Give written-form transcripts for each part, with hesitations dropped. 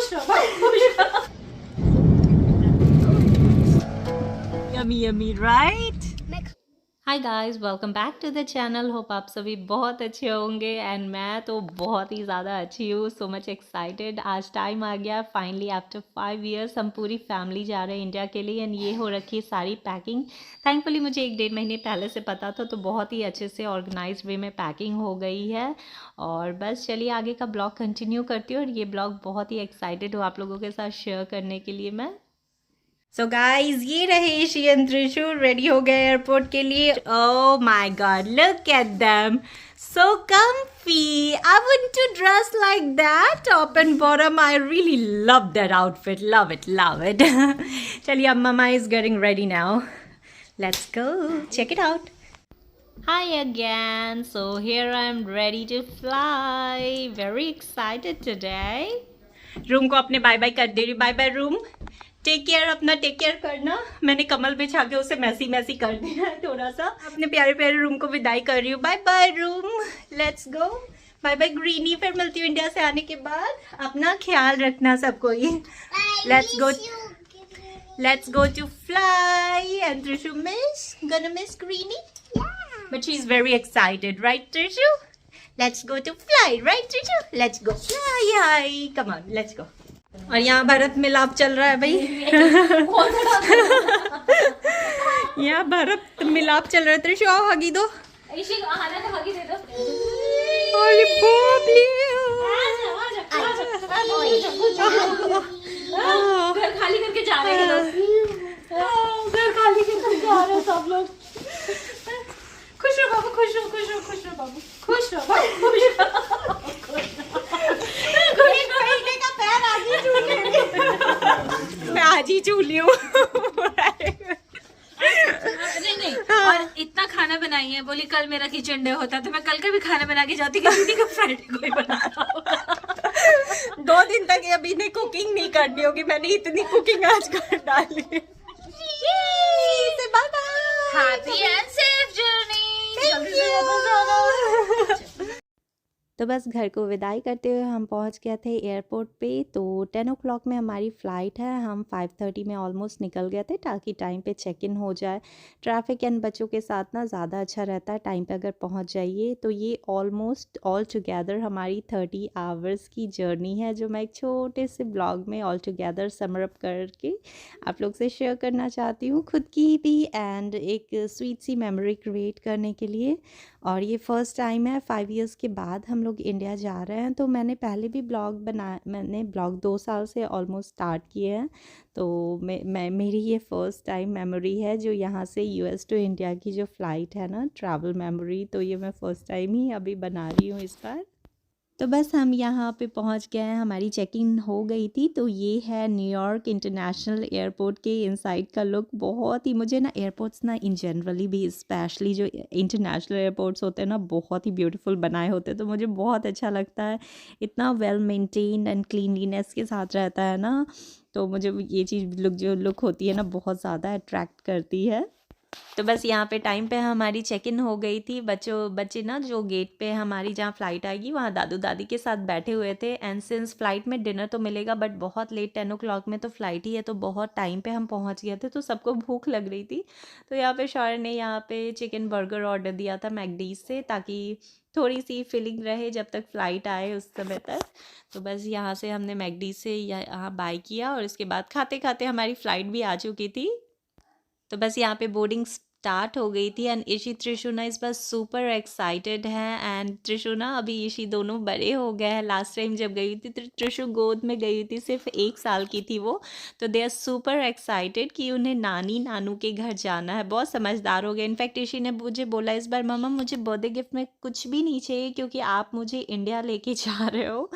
खुश रहो। Yummy, yummy, right? Hi guys, welcome back to the channel. Hope आप सभी बहुत अच्छे होंगे एंड मैं तो बहुत ही ज़्यादा अच्छी हूँ। So much excited. आज टाइम आ गया फाइनली आफ्टर 5 इयर्स हम पूरी फैमिली जा रहे हैं इंडिया के लिए एंड ये हो रखी है सारी पैकिंग। थैंकफुली मुझे 1-1.5 महीने पहले से पता था, तो बहुत ही अच्छे से ऑर्गेनाइज वे में पैकिंग हो गई है। और बस चलिए आगे का ब्लॉग कंटिन्यू करती हूँ और ये ब्लॉग बहुत ही एक्साइटेड हूँ आप लोगों के साथ शेयर करने के लिए मैं। सो गाइज, ये रहे ईशी एंड त्रिशु रेडी हो गए एयरपोर्ट के लिए। Oh my God, look at them, so comfy. I want to dress like that, top and bottom. I really love that outfit. Love it, love it. चलिए अब mama is getting ready now. Let's go check it out. Hi again. So here I'm ready to fly. Very excited today. Room को अपने bye bye कर दे रही। Bye bye room, take care, अपना take care करना। मैंने कमल बिछा के उसे मैसी मैसी कर दिया है थोड़ा सा। अपने प्यारे प्यारे रूम को विदाई कर रही हूँ। Bye bye room, let's go. Bye bye Greeny, फिर मिलती हूँ इंडिया से आने के बाद। अपना ख्याल रखना सबको ही। Let's go to fly and Trishu gonna miss Greenie, but she's very excited, right Trishu? Let's go to fly, right Trishu? Let's go fly. Hi, come on, let's go. और यहाँ भारत मिलाप चल रहा है भाई। यहाँ भारत मिलाप चल रहा है। त्रिशु आओ, हगी दो। ईशी को आना तो हगी दे दो। अरे बाप रे, घर खाली करके जा रहे हैं लोग। घर खाली करके जा रहे हैं सब लोग। खुश रहो बाबू, खुश रहो, खुश रहो, खुश रहो बाबू, खुश रहो बाबू, खुश रहो। मैं आज ही झूली हूँ। नहीं, और इतना खाना बनाई है, बोली कल मेरा किचन डे होता तो मैं कल का भी खाना बना के जाती, किसी का फ्राइडे को ही बना रहा होगा। 2 दिन तक अभी ने कुकिंग नहीं करनी होगी, मैंने इतनी कुकिंग आज कर डाली। Bye bye, happy and safe journey. तो बस घर को विदाई करते हुए हम पहुंच गए थे एयरपोर्ट पे। तो 10 o'clock में हमारी फ़्लाइट है। हम 5:30 में ऑलमोस्ट निकल गए थे ताकि टाइम पे चेक इन हो जाए। ट्रैफिक एंड बच्चों के साथ ना ज़्यादा अच्छा रहता है टाइम पे अगर पहुंच जाइए। तो ये ऑलमोस्ट ऑल टुगेदर हमारी 30 आवर्स की जर्नी है, जो मैं एक छोटे से ब्लॉग में ऑल टुगेदर समरअप करके आप लोग से शेयर करना चाहती हूँ, खुद की भी एंड एक स्वीट सी मेमोरी क्रिएट करने के लिए। और ये फ़र्स्ट टाइम है 5 इयर्स के बाद हम लोग इंडिया जा रहे हैं। तो मैंने पहले भी मैंने ब्लॉग 2 साल से ऑलमोस्ट स्टार्ट किए हैं। तो मेरी ये फ़र्स्ट टाइम मेमोरी है जो यहाँ से US टू इंडिया की जो फ़्लाइट है ना, ट्रैवल मेमोरी, तो ये मैं फ़र्स्ट टाइम ही अभी बना रही हूँ इस बार। तो बस हम यहाँ पे पहुँच गए हैं, हमारी चेकिंग हो गई थी। तो ये है न्यूयॉर्क इंटरनेशनल एयरपोर्ट के इनसाइड का लुक। बहुत ही मुझे ना एयरपोर्ट्स ना इन जनरली भी, स्पेशली जो इंटरनेशनल एयरपोर्ट्स होते हैं ना, बहुत ही ब्यूटीफुल बनाए होते हैं। तो मुझे बहुत अच्छा लगता है, इतना वेल मेंटेन्ड एंड क्लीनलीनेस के साथ रहता है ना। तो मुझे ये चीज़ जो लुक होती है ना, बहुत ज़्यादा अट्रैक्ट करती है। तो बस यहाँ पे टाइम पे हमारी चेक इन हो गई थी। बच्चे ना जो गेट पे हमारी जहाँ फ़्लाइट आएगी वहाँ दादू दादी के साथ बैठे हुए थे। एंड सिंस फ़्लाइट में डिनर तो मिलेगा बट बहुत लेट 10 o'clock में तो फ़्लाइट ही है, तो बहुत टाइम पे हम पहुँच गए थे, तो सबको भूख लग रही थी। तो यहाँ पे शौर्य ने यहाँ पे चिकन बर्गर ऑर्डर दिया था मैकडीज से, ताकि थोड़ी सी फीलिंग रहे जब तक फ़्लाइट आए उस समय तक। तो बस यहाँ से हमने मैकडीज से यहाँ बाय किया और इसके बाद खाते खाते हमारी फ़्लाइट भी आ चुकी थी। तो बस यहाँ पे बोर्डिंग स्टार्ट हो गई थी एंड ईशी त्रिशु ना इस बार सुपर एक्साइटेड है। एंड त्रिशु ना अभी ईशी दोनों बड़े हो गए हैं। लास्ट टाइम जब गई थी त्रिशु गोद में गई थी, सिर्फ 1 साल की थी वो। तो दे आर सुपर एक्साइटेड कि उन्हें नानी नानू के घर जाना है। बहुत समझदार हो गए। इनफैक्ट ईशी ने मुझे बोला इस बार, मम्मा मुझे बर्थडे गिफ्ट में कुछ भी नहीं चाहिए क्योंकि आप मुझे इंडिया लेके जा रहे हो,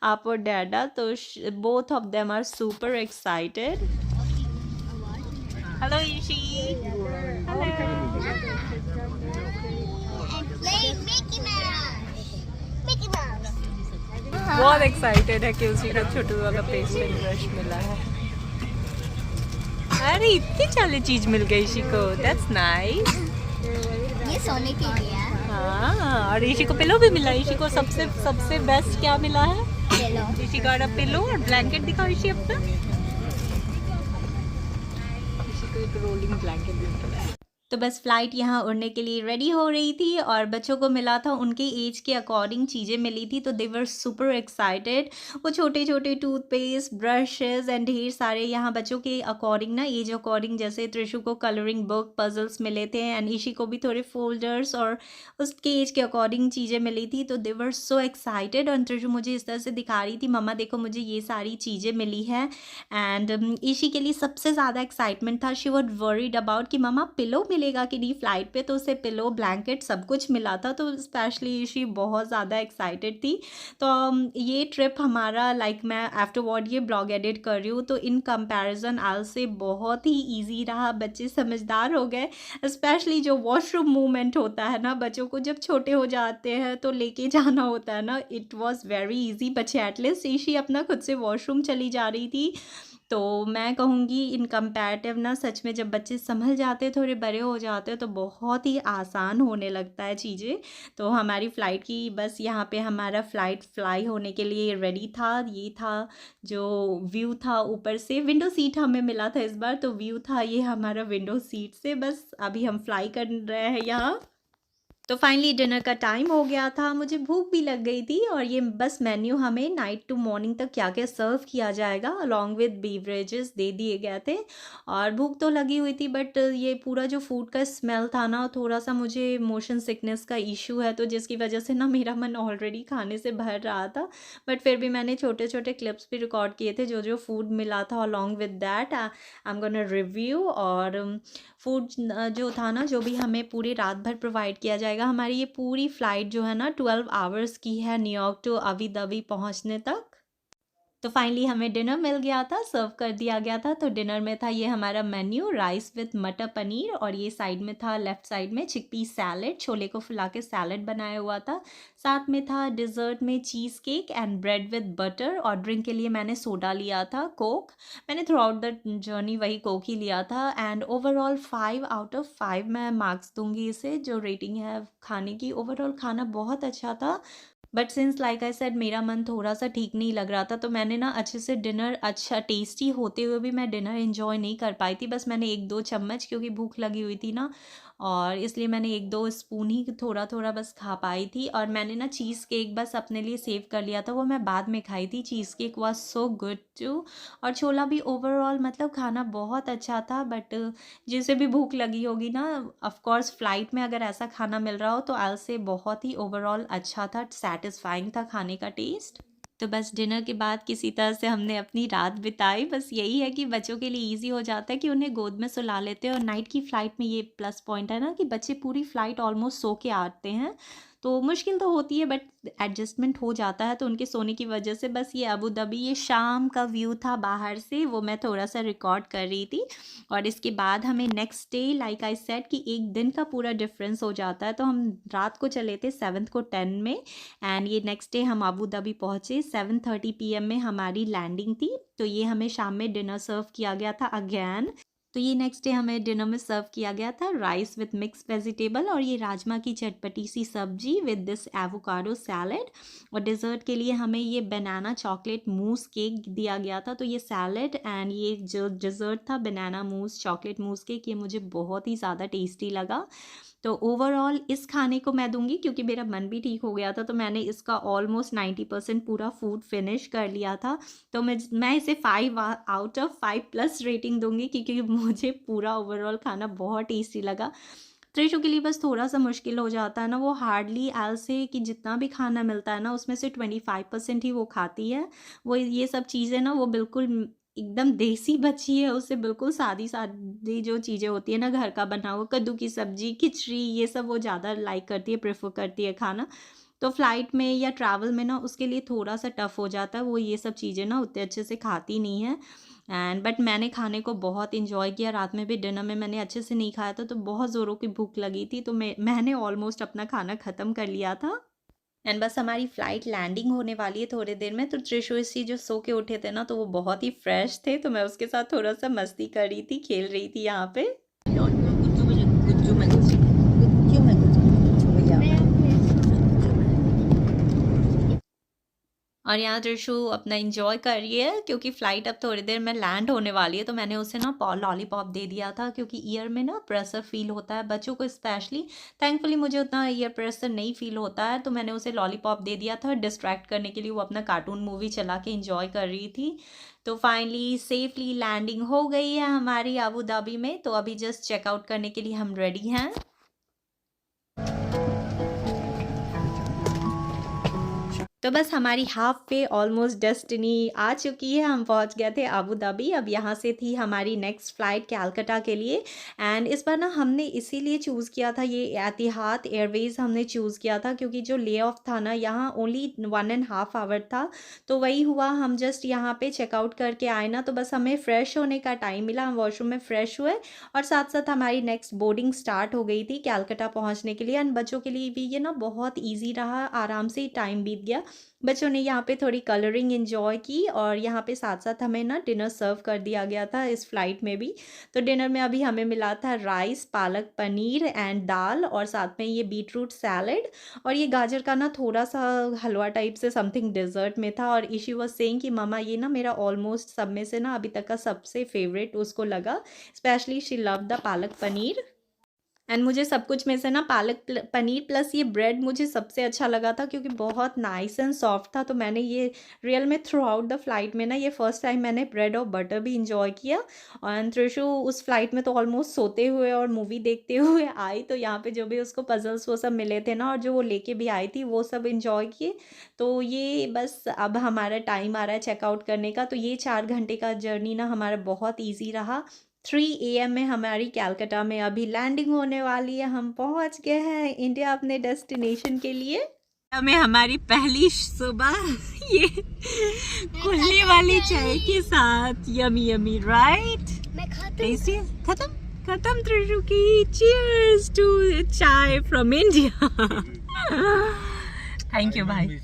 आप और डैडा। तो both of them are super excited. Hello, Ishi. Hello. Mickey Mouse. बहुत एक्साइटेड है कि उसी को छोटू वाला पेस्टल ब्रश मिला है। अरे इतनी सारी चीज मिल गई इशी को, दैट्स नाइस। ये सोने के लिए है। हाँ, और इशी को पिलो भी मिला। इशी को सबसे बेस्ट क्या मिला है? pillow. Rishi got a pillow और ब्लैंकेट दिखाओ ऋषि अपना। ऋषि को एक रोलिंग ब्लैंकेट दिया है। तो बस फ़्लाइट यहाँ उड़ने के लिए रेडी हो रही थी और बच्चों को मिला था उनके एज के अकॉर्डिंग चीज़ें मिली थी, तो दे वर सुपर एक्साइटेड। वो छोटे छोटे टूथपेस्ट, ब्रशेज़ एंड ढेर सारे यहाँ बच्चों के अकॉर्डिंग ना, एज अकॉर्डिंग, जैसे त्रिशु को कलरिंग बुक, पजल्स मिले थे एंड ईशी को भी थोड़े फोल्डर्स और उसके एज के अकॉर्डिंग चीज़ें मिली थी। तो दे वर सो एक्साइटेड और त्रिशु मुझे इस तरह से दिखा रही थी, मम्मा देखो मुझे ये सारी चीज़ें मिली है। एंड ईशी के लिए सबसे ज़्यादा एक्साइटमेंट था, शी वॉज वरीड अबाउट कि मम्मा पिलो मिलेगा कि नहीं फ्लाइट पे, तो उसे पिलो, ब्लैंकेट सब कुछ मिला था, तो स्पेशली ईशी बहुत ज़्यादा एक्साइटेड थी। तो ये ट्रिप हमारा मैं आफ्टरवर्ड ये ब्लॉग एडिट कर रही हूँ तो इन कंपैरिजन आल से बहुत ही ईजी रहा, बच्चे समझदार हो गए। स्पेशली जो वॉशरूम मूवमेंट होता है ना, बच्चों को जब छोटे हो जाते हैं तो लेके जाना होता है ना, इट वॉज़ वेरी ईजी। बच्चे एटलीस्ट ईशी अपना खुद से वॉशरूम चली जा रही थी। तो मैं कहूँगी इन कंपैरेटिव ना, सच में जब बच्चे संभल जाते हैं, थोड़े बड़े हो जाते हैं, तो बहुत ही आसान होने लगता है चीज़ें। तो हमारी फ़्लाइट की बस यहाँ पे हमारा फ़्लाइट फ्लाई होने के लिए रेडी था। ये था जो व्यू था, ऊपर से विंडो सीट हमें मिला था इस बार, तो व्यू था ये हमारा विंडो सीट से। बस अभी हम फ्लाई कर रहे हैं यहाँ। तो फाइनली डिनर का टाइम हो गया था, मुझे भूख भी लग गई थी और ये बस मेन्यू हमें नाइट टू मॉर्निंग तक क्या क्या सर्व किया जाएगा अलॉन्ग विद बीवरेजेस दे दिए गए थे। और भूख तो लगी हुई थी, बट ये पूरा जो फूड का स्मेल था ना, थोड़ा सा मुझे मोशन सिकनेस का इशू है, तो जिसकी वजह से ना मेरा मन ऑलरेडी खाने से भर रहा था। बट फिर भी मैंने छोटे छोटे क्लिप्स भी रिकॉर्ड किए थे जो जो फूड मिला था along with that I am gonna review. और फूड जो था ना, जो भी हमें पूरी रात भर प्रोवाइड किया जाएगा। हमारी ये पूरी फ़्लाइट जो है ना 12 आवर्स की है, न्यूयॉर्क टू अबू धाबी पहुंचने तक। तो फाइनली हमें डिनर मिल गया था, सर्व कर दिया गया था। तो डिनर में था ये हमारा मेन्यू, राइस विद मटर पनीर, और ये साइड में था, लेफ़्ट साइड में, चिकपी सैलेड, छोले को फुला के सैलेड बनाया हुआ था। साथ में था डिज़र्ट में cheese cake and bread with butter, और ड्रिंक के लिए मैंने सोडा लिया था, कोक। मैंने थ्रू आउट द जर्नी वही कोक ही लिया था। एंड ओवरऑल 5 आउट ऑफ 5 मैं मार्क्स दूंगी इसे, जो रेटिंग है खाने की। ओवरऑल खाना बहुत अच्छा था, but since like I said मेरा मन थोड़ा सा ठीक नहीं लग रहा था, तो मैंने ना अच्छे से डिनर, अच्छा टेस्टी होते हुए भी मैं डिनर एंजॉय नहीं कर पाई थी। बस मैंने 1-2 चम्मच, क्योंकि भूख लगी हुई थी ना, और इसलिए मैंने 1-2 स्पून ही थोड़ा थोड़ा बस खा पाई थी। और मैंने ना चीज़ केक बस अपने लिए सेव कर लिया था, वो मैं बाद में खाई थी। Cheesecake was so good too, और छोला भी ओवरऑल मतलब खाना बहुत अच्छा था। बट जिसे भी भूख लगी होगी ना, ऑफ कोर्स फ़्लाइट में अगर ऐसा खाना मिल रहा हो तो आई से बहुत ही ओवरऑल अच्छा था, सेटिस्फाइंग था खाने का टेस्ट। तो बस डिनर के बाद किसी तरह से हमने अपनी रात बिताई। बस यही है कि बच्चों के लिए इजी हो जाता है कि उन्हें गोद में सुला लेते हैं, और नाइट की फ़्लाइट में ये प्लस पॉइंट है ना कि बच्चे पूरी फ़्लाइट ऑलमोस्ट सो के आते हैं। तो मुश्किल तो होती है, बट एडजस्टमेंट हो जाता है तो उनके सोने की वजह से। बस ये अबू धाबी, ये शाम का व्यू था बाहर से, वो मैं थोड़ा सा रिकॉर्ड कर रही थी। और इसके बाद हमें next day, like I said, कि एक दिन का पूरा डिफरेंस हो जाता है। तो हम रात को चले थे 7th को 10 में, एंड ये नेक्स्ट डे हम अबू धाबी पहुँचे 7:30 PM में हमारी लैंडिंग थी। तो ये हमें शाम में डिनर सर्व किया गया था अगेन। तो ये नेक्स्ट डे हमें डिनर में सर्व किया गया था राइस विद मिक्स वेजिटेबल, और ये राजमा की चटपटी सी सब्जी विद दिस एवोकाडो सैलेड। और डिज़र्ट के लिए हमें ये बनाना चॉकलेट मूस केक दिया गया था। तो ये सैलेड एंड ये जो डिज़र्ट था बनाना मूस चॉकलेट मूस केक, ये मुझे बहुत ही ज़्यादा टेस्टी लगा। तो ओवरऑल इस खाने को मैं दूंगी, क्योंकि मेरा मन भी ठीक हो गया था, तो मैंने इसका ऑलमोस्ट 90% पूरा फूड फिनिश कर लिया था। तो मैं इसे 5 आउट ऑफ 5 प्लस रेटिंग दूंगी, क्योंकि मुझे पूरा ओवरऑल खाना बहुत टेस्टी लगा। त्रिशु के लिए बस थोड़ा सा मुश्किल हो जाता है ना, वो हार्डली आल से कि जितना भी खाना मिलता है ना, उसमें से 25% ही वो खाती है। वो ये सब चीज़ें ना, वो बिल्कुल एकदम देसी बच्ची है, उससे बिल्कुल सादी सादी जो चीज़ें होती है ना, घर का बना हुआ, कद्दू की सब्जी, खिचड़ी, ये सब वो ज़्यादा लाइक करती है, प्रेफर करती है खाना। तो फ्लाइट में या ट्रैवल में ना उसके लिए थोड़ा सा टफ़ हो जाता है, वो ये सब चीज़ें ना उतने अच्छे से खाती नहीं है। एंड बट मैंने खाने को बहुत इन्जॉय किया। रात में भी डिनर में मैंने अच्छे से नहीं खाया था, तो बहुत ज़ोरों की भूख लगी थी, तो मैंने ऑलमोस्ट अपना खाना ख़त्म कर लिया था। एंड बस हमारी फ़्लाइट लैंडिंग होने वाली है थोड़ी देर में। तो त्रिशु इसी जो सो के उठे थे ना, तो वो बहुत ही फ्रेश थे, तो मैं उसके साथ थोड़ा सा मस्ती कर रही थी, खेल रही थी यहाँ पे। और यहाँ त्रिशु अपना इंजॉय कर रही है क्योंकि फ़्लाइट अब थोड़ी देर में लैंड होने वाली है। तो मैंने उसे ना लॉलीपॉप दे दिया था क्योंकि ईयर में ना प्रेशर फील होता है बच्चों को स्पेशली। थैंकफुली मुझे उतना ईयर प्रेशर नहीं फील होता है, तो मैंने उसे लॉलीपॉप दे दिया था डिस्ट्रैक्ट करने के लिए। वो अपना कार्टून मूवी चला के इंजॉय कर रही थी। तो फाइनली सेफली लैंडिंग हो गई है हमारी अबू धाबी में। तो अभी जस्ट चेकआउट करने के लिए हम रेडी हैं। तो बस हमारी हाफ पे ऑलमोस्ट डेस्टिनी आ चुकी है। हम पहुंच गए थे अबू धाबी। अब यहाँ से थी हमारी नेक्स्ट फ़्लाइट कैलकाटा के लिए। एंड इस बार ना हमने इसीलिए चूज़ किया था, ये एतिहाद एयरवेज़ हमने चूज़ किया था क्योंकि जो ले ऑफ था ना यहाँ ओनली 1.5 आवर था। तो वही हुआ, हम जस्ट यहाँ पे चेकआउट करके आए ना, तो बस हमें फ़्रेश होने का टाइम मिला। हम वॉशरूम में फ़्रेश हुए और साथ साथ हमारी नेक्स्ट बोर्डिंग स्टार्ट हो गई थी कैलकाटा पहुँचने के लिए। एंड बच्चों के लिए भी ये ना बहुत ईजी रहा, आराम से ही टाइम बीत गया। बच्चों ने यहाँ पे थोड़ी कलरिंग एंजॉय की और यहाँ पे साथ साथ हमें ना डिनर सर्व कर दिया गया था इस फ्लाइट में भी। तो डिनर में अभी हमें मिला था राइस, पालक पनीर एंड दाल और साथ में ये बीटरूट सैलेड और ये गाजर का ना थोड़ा सा हलवा टाइप से समथिंग डेजर्ट में था। और इशी वाज सेइंग कि मम्मा ये ना मेरा ऑलमोस्ट सब में से ना अभी तक का सबसे फेवरेट उसको लगा, specially she love the palak paneer. And मुझे सब कुछ में से ना पालक पनीर प्लस ये ब्रेड मुझे सबसे अच्छा लगा था क्योंकि बहुत नाइस एंड सॉफ्ट था। तो मैंने ये रियल में थ्रू आउट द फ्लाइट में ना ये फर्स्ट टाइम मैंने ब्रेड और बटर भी इंजॉय किया। एंड त्रिशु उस फ्लाइट में तो ऑलमोस्ट सोते हुए और मूवी देखते हुए आई। तो यहाँ पे जो भी उसको पजल्स वो सब मिले थे ना और जो वो लेके भी आई थी वो सब इंजॉय किए। तो ये बस अब हमारा टाइम आ रहा है चेकआउट करने का। तो ये 4 घंटे का जर्नी ना हमारा बहुत ईजी रहा। 3 AM में हमारी कैलकाटा में अभी लैंडिंग होने वाली है। हम पहुंच गए हैं इंडिया अपने डेस्टिनेशन के लिए। हमें हमारी पहली सुबह ये कुल्ले वाली चाय के साथ यमी यमी राइट। मैं खाती खत्म त्रिशु की। चीयर्स टू चाय फ्रॉम इंडिया। थैंक यू भाई।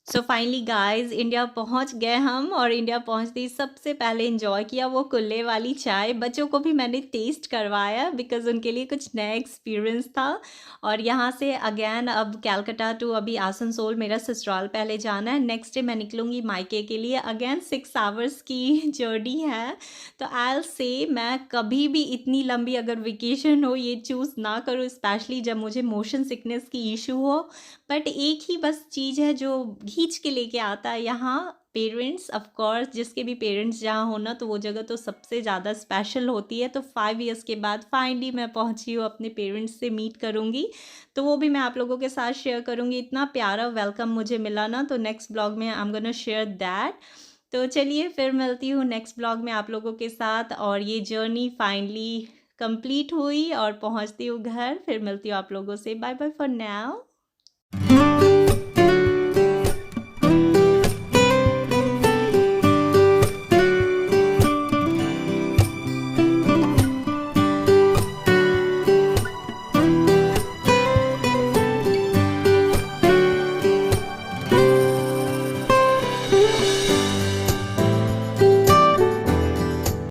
सो फाइनली गाइज इंडिया पहुंच गए हम और इंडिया पहुंचते ही सबसे पहले इंजॉय किया वो कुल्ले वाली चाय। बच्चों को भी मैंने टेस्ट करवाया बिकॉज उनके लिए कुछ नया एक्सपीरियंस था। और यहाँ से अगेन अब कैलकाटा टू अभी आसनसोल मेरा ससुराल पहले जाना है। नेक्स्ट डे मैं निकलूँगी मायके के लिए। अगेन 6 आवर्स की जर्नी है। तो आई विल से मैं कभी भी इतनी लंबी अगर वेकेशन हो ये चूज़ ना करूँ, स्पेशली जब मुझे मोशन सिकनेस की इशू हो। बट एक ही बस चीज़ है जो खींच के लेके आता है यहाँ, पेरेंट्स। ऑफ कोर्स जिसके भी पेरेंट्स जहाँ होना तो वो जगह तो सबसे ज़्यादा स्पेशल होती है। तो 5 इयर्स के बाद फाइनली मैं पहुँची हूँ, अपने पेरेंट्स से मीट करूँगी। तो वो भी मैं आप लोगों के साथ शेयर करूँगी। इतना प्यारा वेलकम मुझे मिला ना, तो नेक्स्ट ब्लॉग में I am gonna share that. तो चलिए फिर मिलती हूँ नेक्स्ट ब्लॉग में आप लोगों के साथ। और ये जर्नी फाइनली कंप्लीट हुई और पहुँचती हूँ घर। फिर मिलती हूँ आप लोगों से। Bye bye for now.